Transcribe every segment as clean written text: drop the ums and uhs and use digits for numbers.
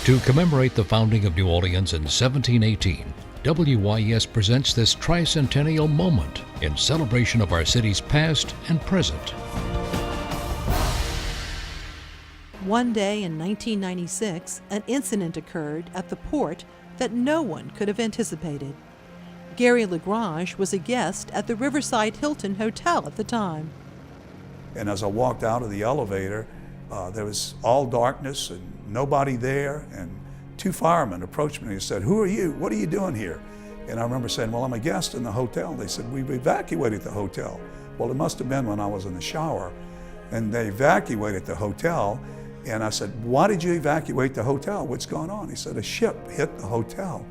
To commemorate the founding of New Orleans in 1718, WYES presents this tricentennial moment in celebration of our city's past and present. One day in 1996, an incident occurred at the port that no one could have anticipated. Gary Lagrange was a guest at the Riverside Hilton Hotel at the time. And as I walked out of the elevator, there was all darkness and nobody there, and two firemen approached me and said, "Who are you? What are you doing here?" And I remember saying, "Well, I'm a guest in the hotel." They said, "We've evacuated the hotel." Well, it must have been when I was in the shower, and they evacuated the hotel. And I said, "Why did you evacuate the hotel? What's going on?" He said, "A ship hit the hotel."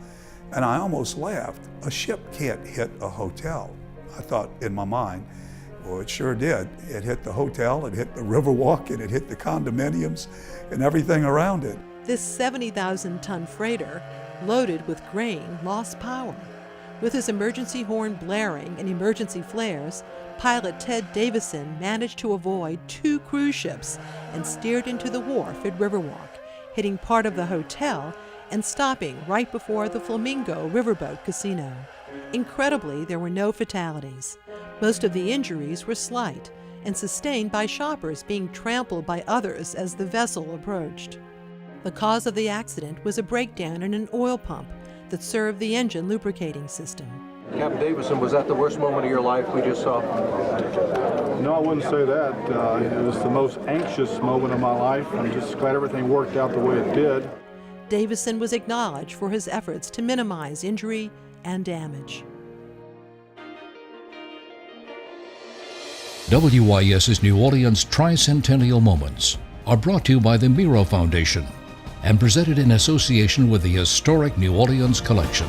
And I almost laughed. A ship can't hit a hotel. I thought in my mind, well, it sure did. It hit the hotel, it hit the Riverwalk, and it hit the condominiums and everything around it. This 70,000-ton freighter, loaded with grain, lost power. With his emergency horn blaring and emergency flares, pilot Ted Davison managed to avoid two cruise ships and steered into the wharf at Riverwalk, hitting part of the hotel and stopping right before the Flamingo Riverboat Casino. Incredibly, there were no fatalities. Most of the injuries were slight and sustained by shoppers being trampled by others as the vessel approached. The cause of the accident was a breakdown in an oil pump that served the engine lubricating system. Captain Davison, was that the worst moment of your life we just saw? No, I wouldn't say that. It was the most anxious moment of my life. I'm just glad everything worked out the way it did. Davison was acknowledged for his efforts to minimize injury and damage. WYS's New Orleans Tricentennial Moments are brought to you by the Miro Foundation and presented in association with the historic New Orleans Collection.